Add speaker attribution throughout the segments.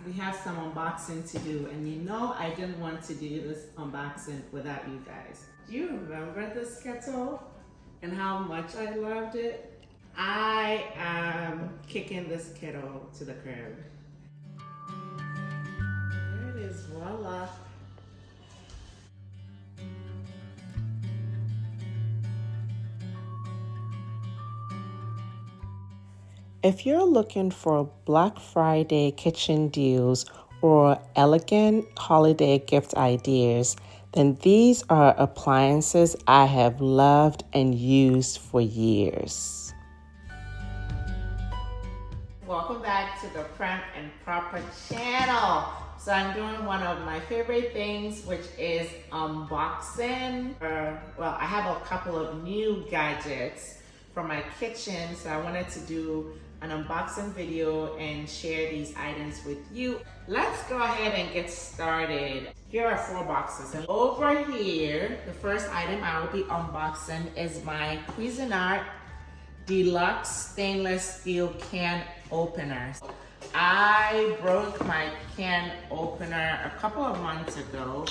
Speaker 1: We have some unboxing to do, and you know I didn't want to do this unboxing without you guys. Do you remember this kettle and how much I loved it? I am kicking this kettle to the curb. There it is, voila. If you're looking for Black Friday kitchen deals or elegant holiday gift ideas, then these are appliances I have loved and used for years. Welcome back to the Prim and Proper channel. So I'm doing one of my favorite things, which is unboxing. Well, I have a couple of new gadgets for my kitchen, so I wanted to do an unboxing video and share these items with you. Let's go ahead and get started. Here are 4 boxes, and over here, the first item I will be unboxing is my Cuisinart Deluxe Stainless Steel Can Opener. I broke my can opener a couple of months ago.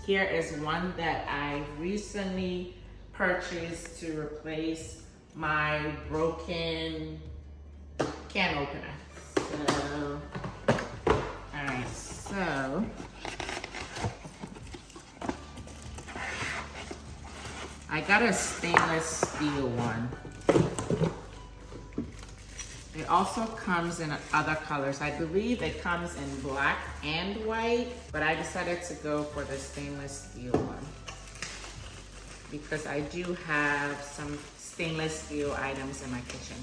Speaker 1: Here is one that I recently purchased to replace my broken can opener. So, all right, so I got a stainless steel one. It also comes in other colors. I believe it comes in black and white, but I decided to go for the stainless steel one because I do have some stainless steel items in my kitchen.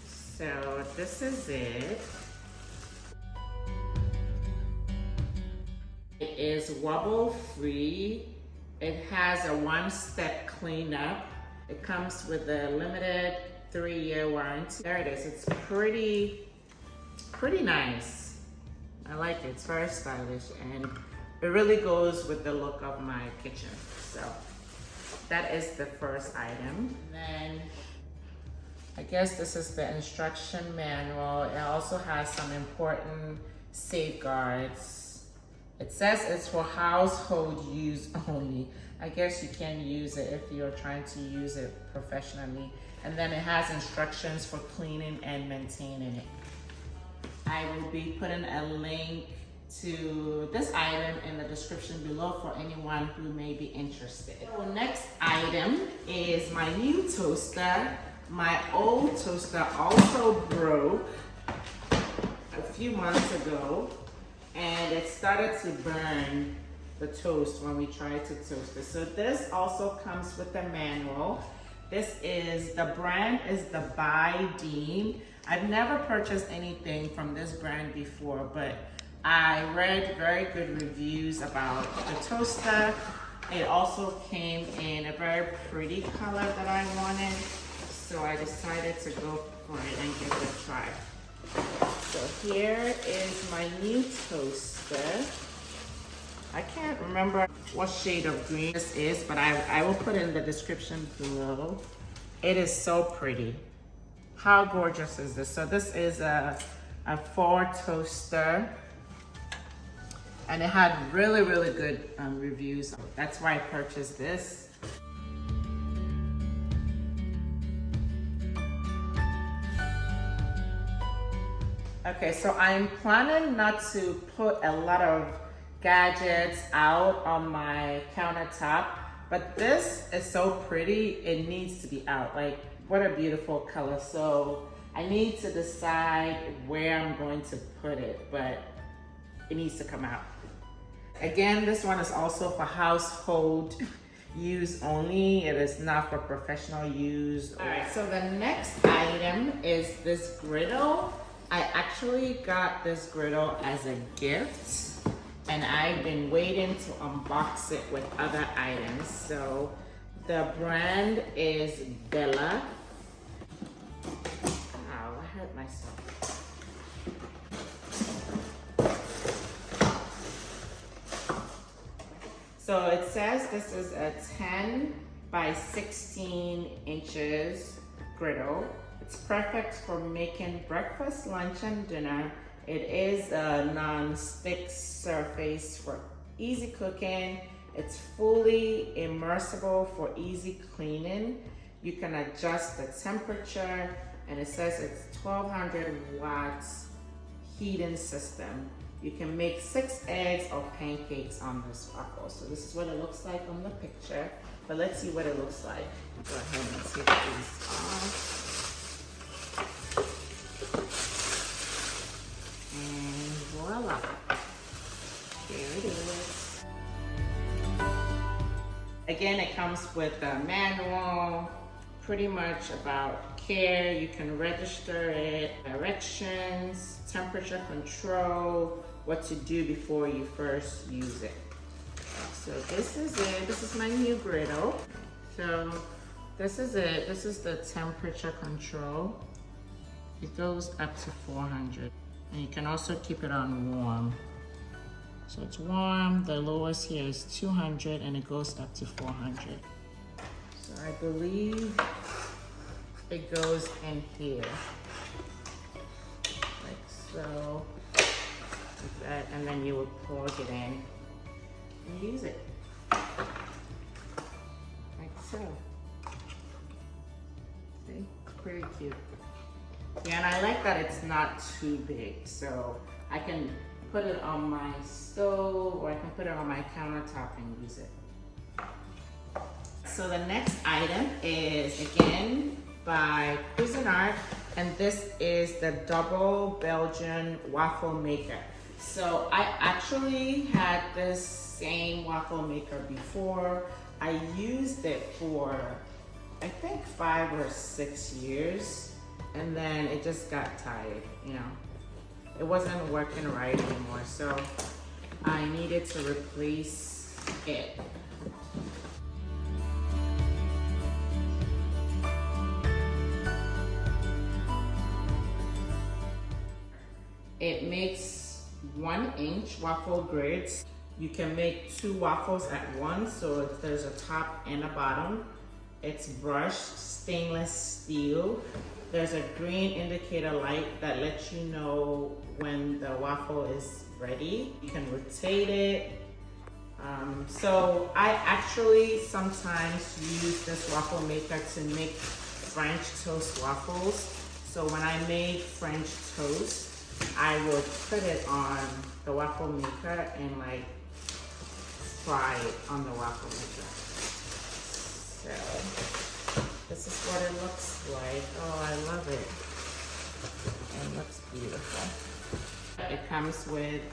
Speaker 1: So this is it. It is wobble free. It has a 1-step cleanup. It comes with a limited 3-year warranty. There it is. It's pretty nice. I like it. It's very stylish, and it really goes with the look of my kitchen. So that is the first item. And then I guess this is the instruction manual. It also has some important safeguards. It says it's for household use only. I guess you can use it if you're trying to use it professionally. And then it has instructions for cleaning and maintaining it. I will be putting a link to this item in the description below for anyone who may be interested. So next item is my new toaster. My old toaster also broke a few months ago, and it started to burn the toast when we tried to toast it. So this also comes with a manual. The brand is the Buydeem. I've never purchased anything from this brand before, but I read very good reviews about the toaster. It also came in a very pretty color that I wanted, so I decided to go for it and give it a try. So here is my new toaster. I can't remember what shade of green this is, but I will put it in the description below. It is so pretty. How gorgeous is this? So this is a Ford toaster, and it had really good reviews. That's why I purchased this. Okay, so I'm planning not to put a lot of gadgets out on my countertop, but this is so pretty, it needs to be out. Like, what a beautiful color. So I need to decide where I'm going to put it, but it needs to come out. Again, this one is also for household use only. It is not for professional use. All right, so the next item is this griddle. I actually got this griddle as a gift, and I've been waiting to unbox it with other items. So the brand is Bella. Ow, I hurt myself. So it says this is a 10 by 16 inches griddle. It's perfect for making breakfast, lunch, and dinner It is a non-stick surface for easy cooking. It's fully immersible for easy cleaning. You can adjust the temperature, and it says it's 1200 watts heating system. You can make 6 eggs or pancakes on this waffle. So this is what it looks like on the picture, but let's see what it looks like. Go ahead and take these off. And voila, there it is. Again, it comes with a manual, pretty much about care. You can register it, directions, temperature control, what to do before you first use it. So this is it. This is my new griddle. So this is it. This is the temperature control. It goes up to 400. And you can also keep it on warm. So it's warm, the lowest here is 200 and it goes up to 400. So I believe it goes in here. Like so. Like that, and then you would plug it in and use it. Like so. See? Pretty cute. Yeah, and I like that it's not too big, so I can put it on my stove or I can put it on my countertop and use it. So the next item is again by Cuisinart, and this is the double Belgian waffle maker. So I actually had this same waffle maker before. I used it for I think 5 or 6 years, and then it just got tired, you know. It wasn't working right anymore, so I needed to replace it. It makes 1-inch waffle grids. You can make 2 waffles at once, so there's a top and a bottom. It's brushed stainless steel. There's a green indicator light that lets you know when the waffle is ready. You can rotate it. So I actually sometimes use this waffle maker to make French toast waffles. So when I make French toast, I would put it on the waffle maker and like fry it on the waffle maker. So this is what it looks like. Oh, I love it. It looks beautiful. It comes with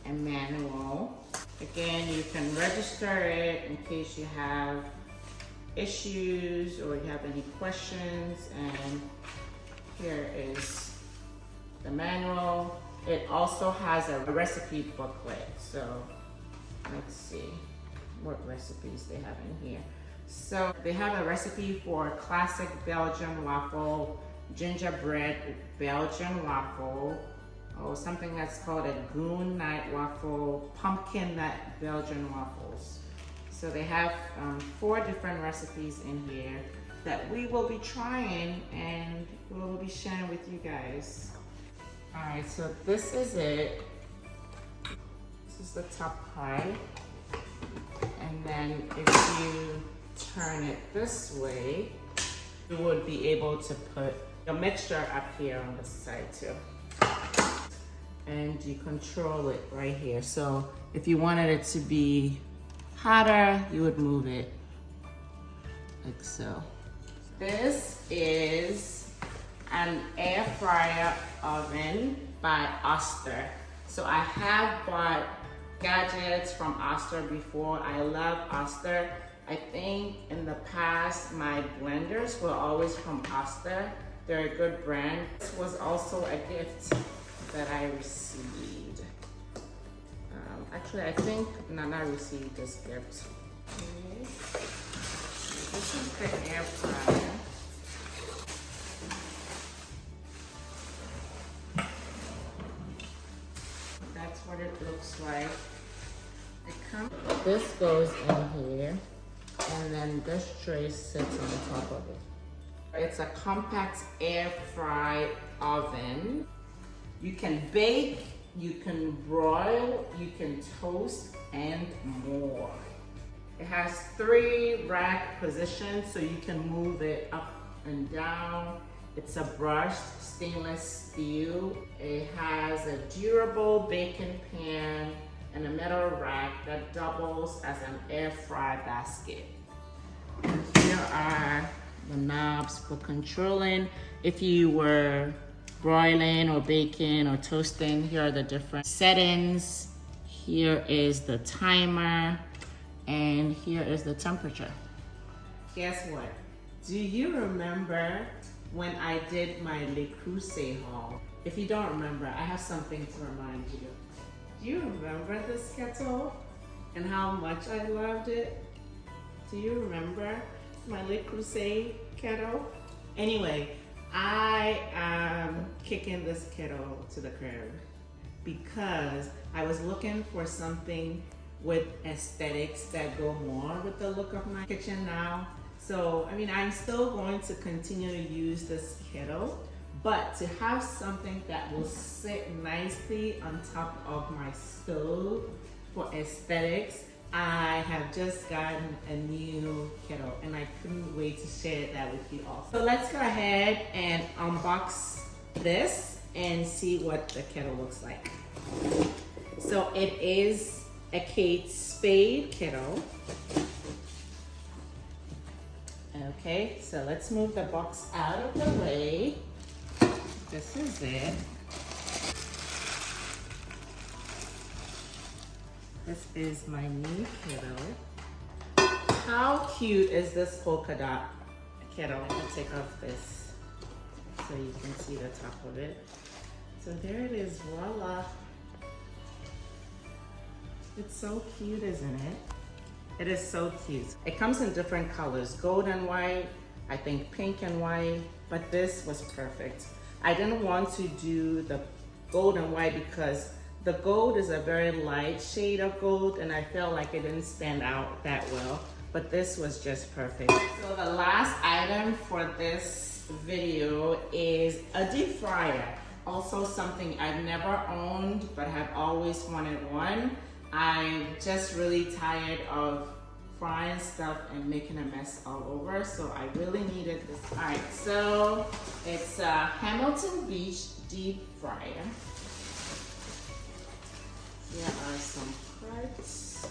Speaker 1: a manual. Again, you can register it in case you have issues or you have any questions. And here is the manual. It also has a recipe booklet. So let's see what recipes they have in here. So they have a recipe for classic Belgian waffle, gingerbread Belgian waffle, or something that's called a goon nut waffle, pumpkin nut Belgian waffles. So they have 4 different recipes in here that we will be trying and we will be sharing with you guys. All right, so this is it. This is the top part. And then if you turn it this way, you would be able to put your mixture up here on the side too. And you control it right here. So if you wanted it to be hotter, you would move it like so. This is an air fryer oven by Oster. So I have bought gadgets from Oster before. I love Oster. I think in the past my blenders were always from Oster. They're a good brand. This was also a gift that I received. Actually, I think Nana received this gift. Okay. This is the air fryer. That's what it looks like. This goes in here, and then this tray sits on top of it. It's a compact air fry oven. You can bake, you can broil, you can toast, and more. It has 3 rack positions so you can move it up and down. It's a brushed stainless steel. It has a durable baking pan and a metal rack that doubles as an air fry basket. And here are the knobs for controlling if you were broiling or baking or toasting. Here are the different settings. Here is the timer, and here is the temperature. Guess what? Do you remember when I did my Le Creuset haul? If you don't remember, I have something to remind you. Do you remember this kettle and how much I loved it? Do you remember my Le Creuset kettle? Anyway, I am kicking this kettle to the curb because I was looking for something with aesthetics that go more with the look of my kitchen now. So, I mean, I'm still going to continue to use this kettle, but to have something that will sit nicely on top of my stove for aesthetics, I have just gotten a new kettle and I couldn't wait to share that with you all. So let's go ahead and unbox this and see what the kettle looks like. So it is a Spade kettle. Okay, so let's move the box out of the way. This is it. This is my new kettle. How cute is this polka dot kettle? Let me take off this so you can see the top of it. So there it is, voila. It's so cute, isn't it? It is so cute. It comes in different colors, gold and white, I think pink and white, but this was perfect. I didn't want to do the gold and white because the gold is a very light shade of gold and I felt like it didn't stand out that well, but this was just perfect. So the last item for this video is a deep fryer. Also something I've never owned, but have always wanted one. I'm just really tired of frying stuff and making a mess all over, so I really needed this. All right, so it's a Hamilton Beach deep fryer. Here are some parts.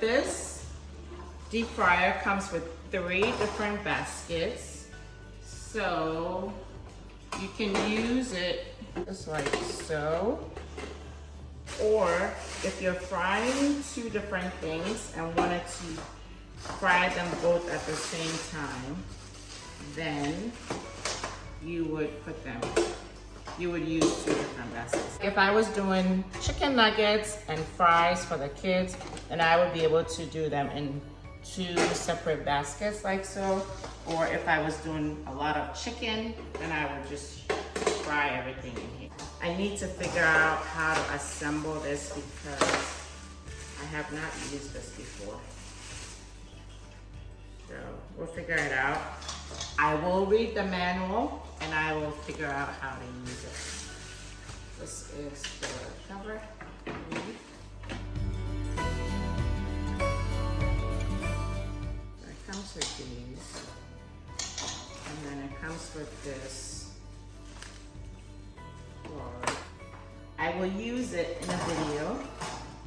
Speaker 1: This deep fryer comes with 3 different baskets. So you can use it just like so. Or if you're frying 2 different things and wanted to fry them both at the same time, then you would use 2 different baskets. If I was doing chicken nuggets and fries for the kids, then I would be able to do them in 2 separate baskets like so. Or if I was doing a lot of chicken, then I would just fry everything in here. I need to figure out how to assemble this because I have not used this before. So we'll figure it out. I will read the manual and I will figure out how to use it. This is the cover. It comes with these. And then it comes with this cloth. I will use it in a video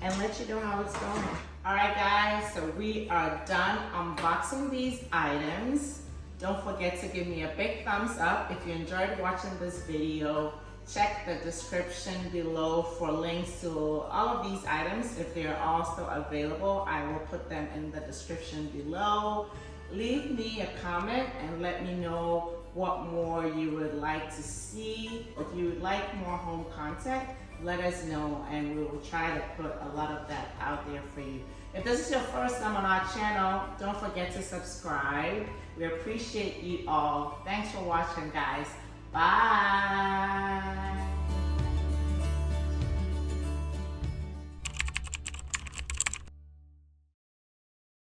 Speaker 1: and let you know how it's going. All right guys, so we are done unboxing these items. Don't forget to give me a big thumbs up if you enjoyed watching this video. Check the description below for links to all of these items. If they are all still available, I will put them in the description below. Leave me a comment and let me know what more you would like to see. If you would like more home content, let us know and we will try to put a lot of that out there for you. If this is your first time on our channel, don't forget to subscribe. We appreciate you all. Thanks for watching, guys. Bye.